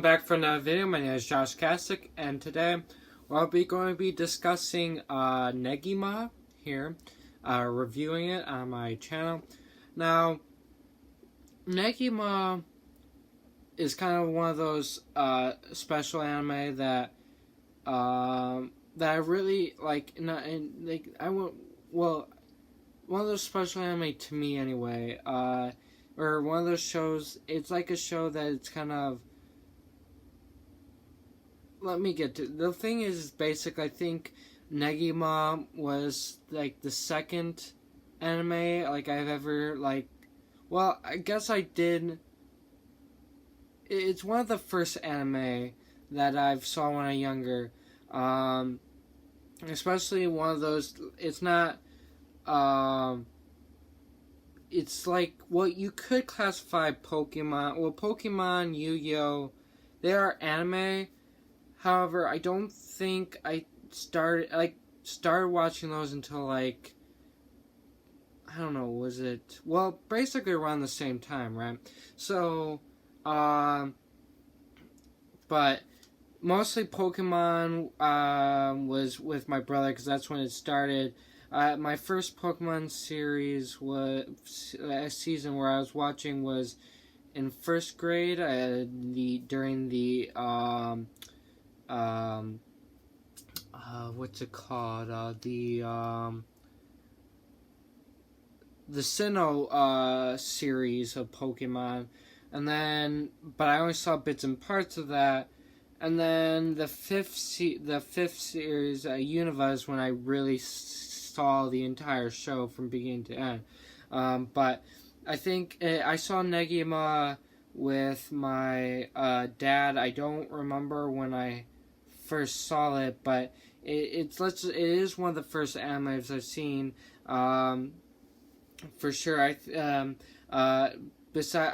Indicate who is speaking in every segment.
Speaker 1: welcome back for another video. My name is Josh Kasich, and today we'll be going to be discussing Negima here, reviewing it on my channel. Now, Negima is kind of one of those special anime that I really like. One of those special anime to me anyway. Or one of those shows. It's like a show that it's kind of. Let me get to the thing is basically I think Negima was like the second anime like I've ever like. Well, I guess I did. It's one of the first anime that I've saw when I was younger. Especially one of those. It's not. It's like what you could classify Pokemon. Well, Pokemon, Yu-Gi-Oh, they are anime. However, I don't think I started watching those until like I don't know. Was it basically around the same time, right? So, but mostly Pokemon was with my brother because that's when it started. My first Pokemon series a season where I was watching was in first grade. During the what's it called? The Sinnoh series of Pokemon, and then but I only saw bits and parts of that. And then the fifth series, Unova, is when I really saw the entire show from beginning to end. But I think I saw Negima with my dad. I don't remember when I first saw it, but it is one of the first animes I've seen. For sure, I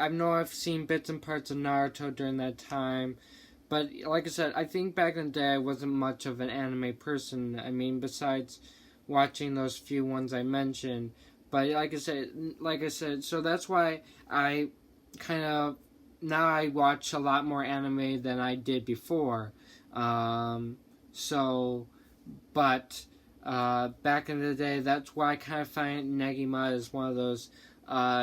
Speaker 1: know I've seen bits and parts of Naruto during that time. But like I said, I think back in the day I wasn't much of an anime person. I mean, besides watching those few ones I mentioned. But like I said, so that's why I kind of now I watch a lot more anime than I did before. Back in the day, that's why I kind of find Negima as one of those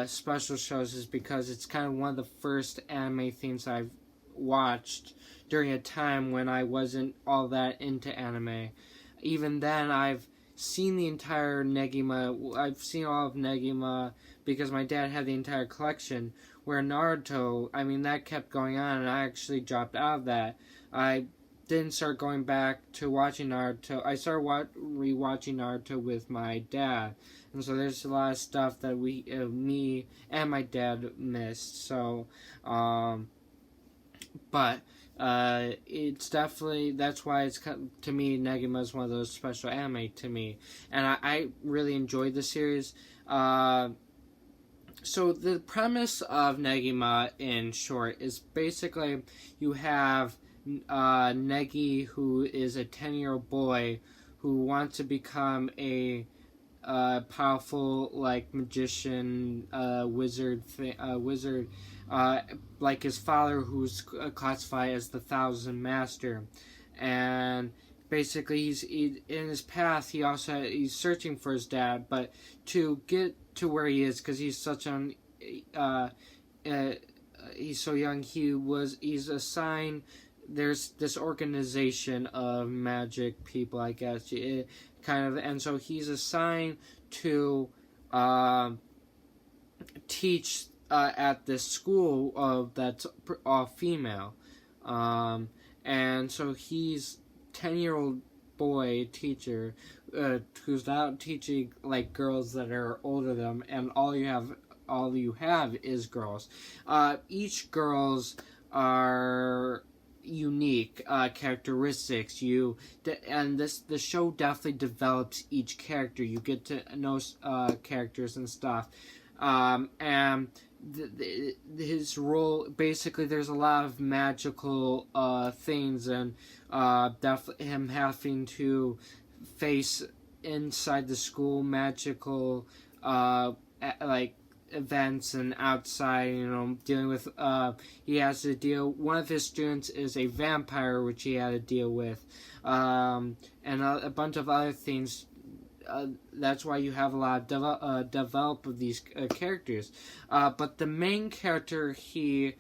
Speaker 1: special shows, is because it's kind of one of the first anime things I've watched during a time when I wasn't all that into anime. Even then, I've seen the entire Negima. I've seen all of Negima because my dad had the entire collection. Where Naruto, I mean, that kept going on, and I actually dropped out of that. I didn't start going back to watching Naruto. I started rewatching Naruto with my dad, and so there's a lot of stuff that me and my dad missed. So, but it's definitely, that's why it's, to me, Negima is one of those special anime to me, and I really enjoyed the series. So the premise of Negima, in short, is basically you have Negi, who is a 10-year-old boy who wants to become a powerful magician, wizard, like his father, who's classified as the Thousand Master. And basically he's in his path. He's searching for his dad, but to get to where he is, because he's such he's so young, he's assigned. There's this organization of magic people, I guess, and so he's assigned to teach at this school that's all female, and so he's 10-year-old boy teacher who's now teaching girls that are older than them, and all you have is girls. Each girls are unique characteristics. The show definitely develops each character. You get to know characters and stuff, and his role, basically, there's a lot of magical things, and definitely him having to face inside the school magical events and outside, dealing with, he has to deal, one of his students is a vampire, which he had to deal with, and a bunch of other things. That's why you have a lot of develop of these characters. But the main character, he's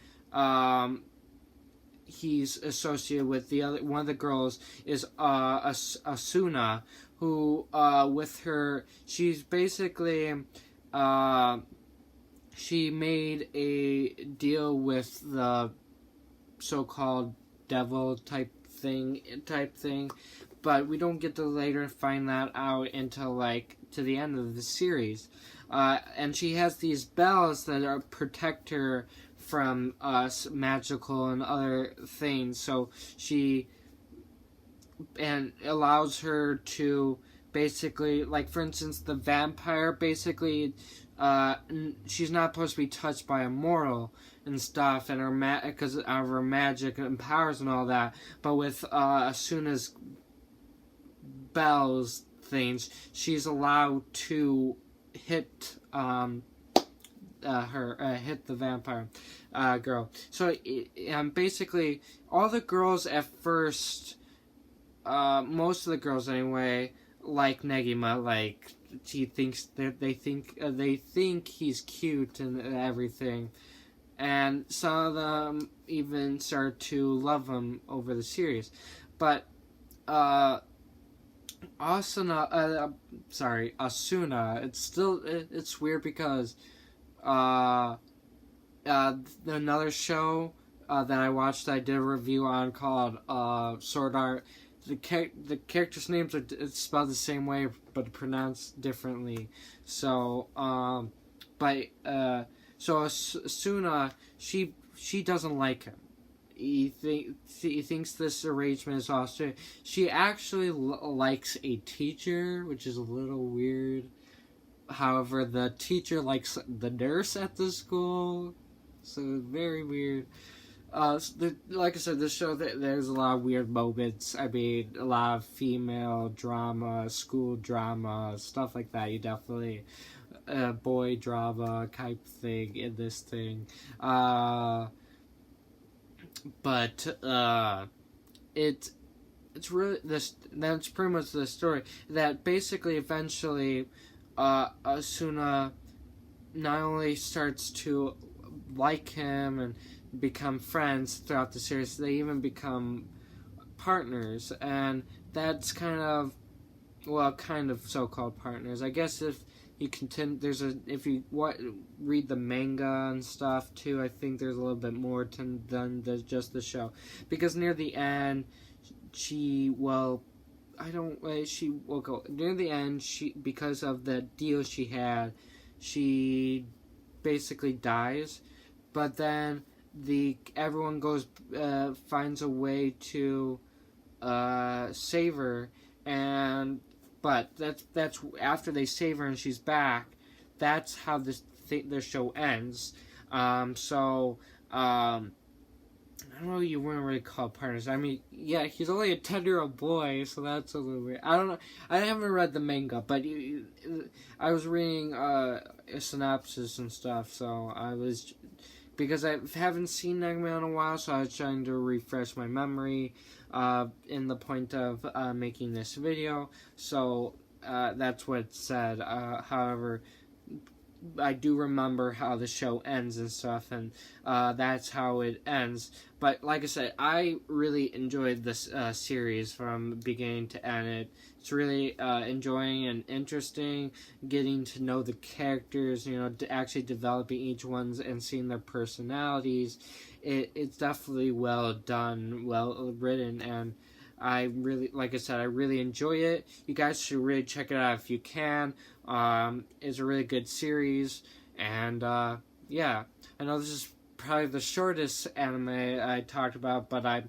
Speaker 1: associated with one of the girls is Asuna, who with her, she's basically she made a deal with the so-called devil type thing, but we don't get to later find that out until to the end of the series. And she has these bells that protect her from magical and other things. So she allows her to basically, for instance, the vampire, basically, she's not supposed to be touched by a mortal and stuff, and because of her magic and powers and all that. But with Asuna's bells things, she's allowed to hit hit the vampire girl. So basically, all the girls at first, most of the girls anyway, like Negima, she thinks that they think he's cute and everything, and some of them even start to love him over the series. But Asuna, it's weird because another show that I watched, I did a review on, called Sword Art. The characters' names are spelled the same way but pronounced differently. So Asuna, she doesn't like him. He thinks this arrangement is awesome. She actually likes a teacher, which is a little weird. However, the teacher likes the nurse at the school, so very weird. Like I said, this show, there's a lot of weird moments. I mean, a lot of female drama, school drama, stuff like that. You definitely boy drama type thing in this thing. But it's really this. That's pretty much the story. That basically, eventually, Asuna not only starts to like him and become friends throughout the series, they even become partners, and that's kind of so-called partners. I guess if you continue, if you read the manga and stuff too, I think there's a little bit more than just the show, because near the end, because of the deal she had, she basically dies, but then everyone finds a way to save her, but that's after they save her and she's back. That's how the show ends. I don't know, you wouldn't really call partners. I mean, yeah, he's only a 10-year-old boy, so that's a little weird. I don't know. I haven't read the manga, but I was reading a synopsis and stuff, so because I haven't seen Negima in a while, so I was trying to refresh my memory in the point of making this video. So that's what it said. However, I do remember how the show ends and stuff, and that's how it ends. But like I said, I really enjoyed this series from beginning to end. It's really enjoying and interesting, getting to know the characters, actually developing each one's and seeing their personalities. It's definitely well done, well written, and I really enjoy it. You guys should really check it out if you can. It's a really good series, and yeah, I know this is probably the shortest anime I talked about, but I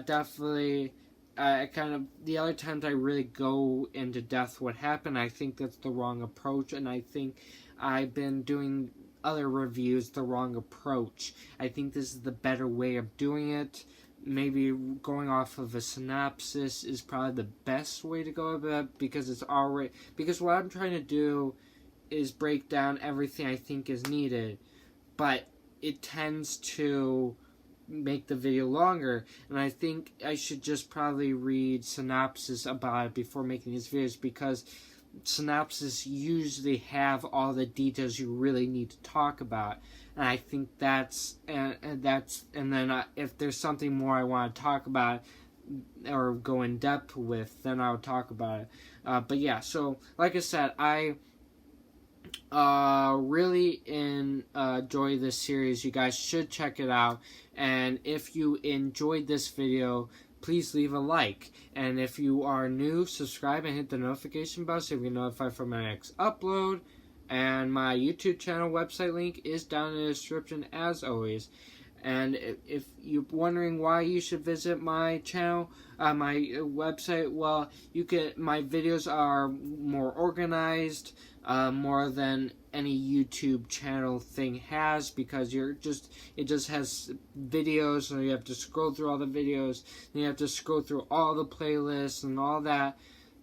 Speaker 1: definitely, the other times I really go into depth what happened, I think that's the wrong approach, and I think I've been doing other reviews the wrong approach. I think this is the better way of doing it. Maybe going off of a synopsis is probably the best way to go about it, because what I'm trying to do is break down everything I think is needed, but it tends to make the video longer, and I think I should just probably read synopsis about it before making these videos, because synopsis usually have all the details you really need to talk about, and I think and then if there's something more I want to talk about or go in depth with, then I'll talk about it. But yeah, so like I said, I really enjoy this series. You guys should check it out, and if you enjoyed this video, please leave a like, and if you are new, subscribe and hit the notification bell so you get notified for my next upload. And my YouTube channel website link is down in the description as always. And if you're wondering why you should visit my channel, my website, well, my videos are more organized, more than any YouTube channel thing has, because it just has videos, so you have to scroll through all the videos, and you have to scroll through all the playlists and all that.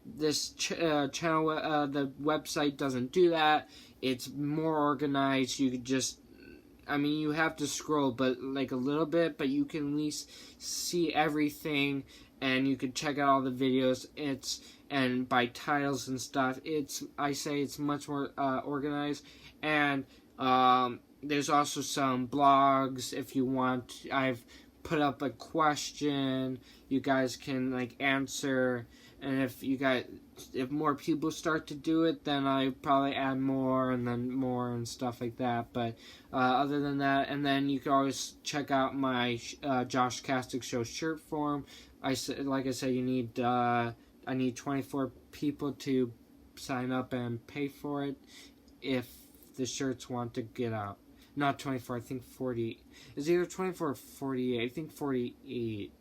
Speaker 1: This channel, the website doesn't do that. It's more organized. You could just, you have to scroll, but like a little bit, but you can at least see everything, and you can check out all the videos. And by titles and stuff, I say it's much more organized. And there's also some blogs if you want. I've put up a question you guys can answer, and if more people start to do it, then I probably add more and then more and stuff like that. But other than that, and then you can always check out my Josh Castic Show shirt form. Like I said, I need 24 people to sign up and pay for it if the shirts want to get out. Not 24, I think 40. It's either 24 or 48. I think 48.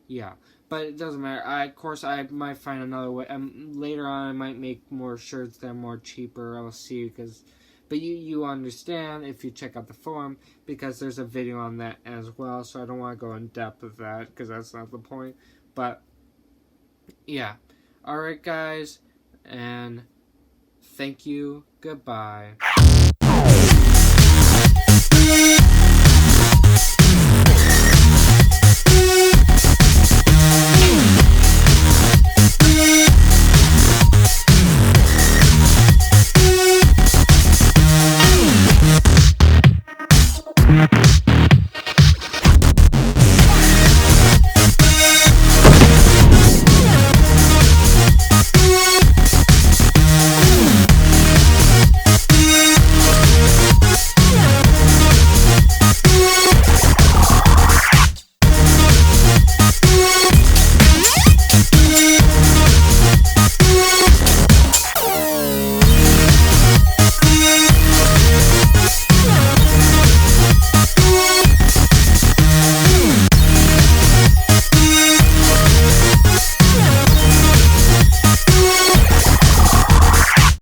Speaker 1: Yeah, but it doesn't matter. Of course, I might find another way. Later on, I might make more shirts that are more cheaper. I'll see, but you understand if you check out the forum, because there's a video on that as well. So I don't want to go in depth with that, because that's not the point. But yeah, all right, guys, and thank you. Goodbye.